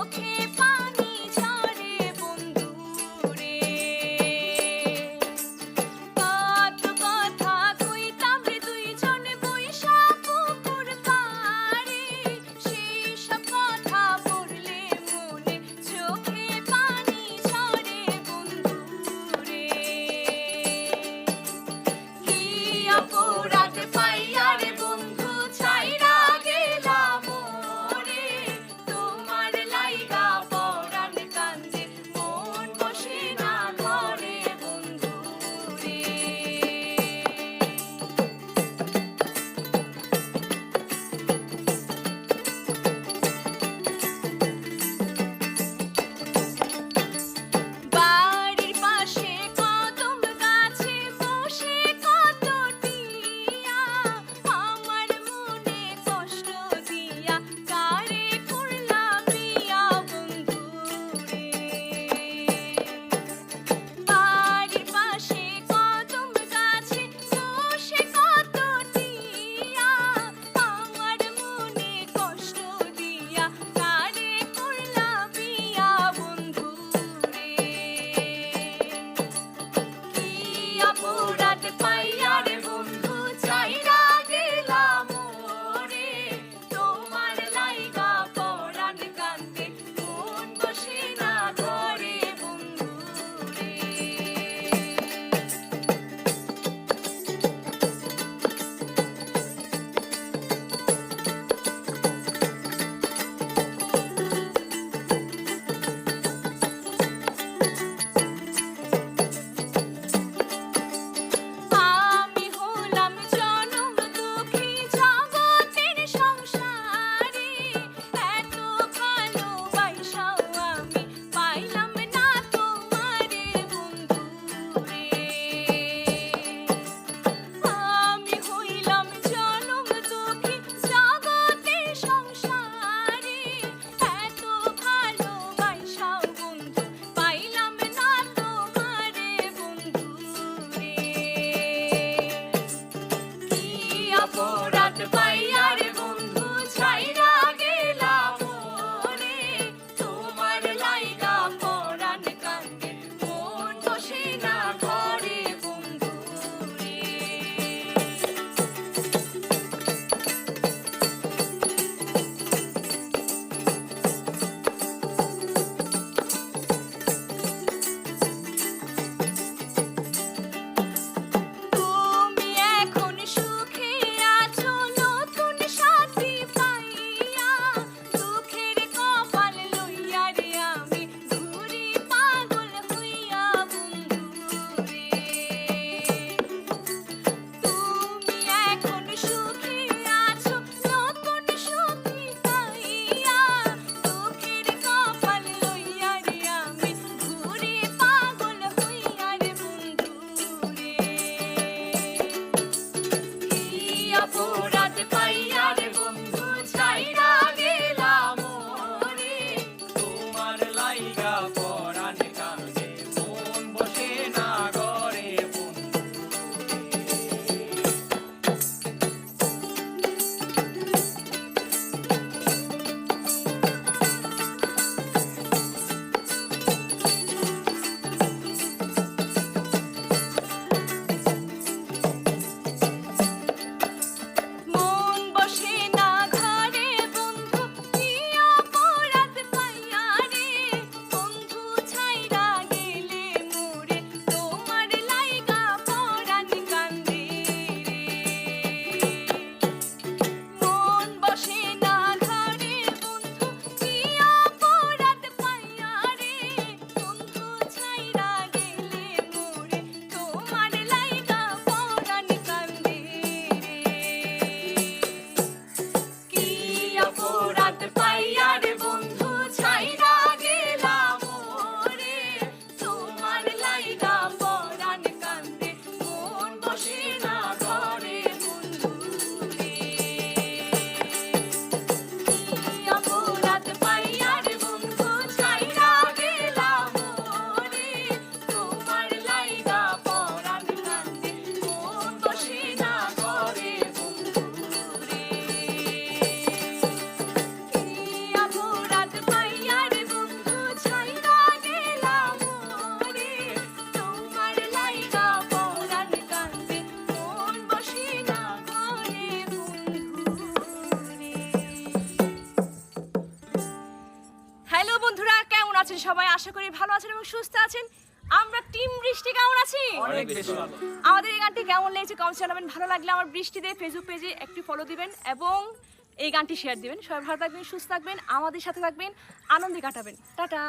চোখে পানি ঝরে বন্ধু রে। কত কথা কইতাম রে দুইজনে বইসা পুকুর পাড়ে, সেই সব কথা পড়লে মনে চোখে পানি ঝরে বন্ধু রে। কি অপরাধ পাইয়া রে বন্ধু ছাইরা গেলা মোরে, তোমার লাইগা আশা করি ভালো আছেন এবং সুস্থ আছেন। আমরা টিম বৃষ্টি কেমন আছি? অনেক বেশি ভালো। আমাদের এই গানটি কেমন লেগেছে কমেন্ট জানাবেন। ভালো লাগলে আমার বৃষ্টিতে ফেসবুক পেজে একটি ফলো দিবেন এবং এই গানটি শেয়ার দিবেন। সবাই ভালো থাকবেন, সুস্থ থাকবেন, আমাদের সাথে থাকবেন, আনন্দে কাটাবেন। টাটা।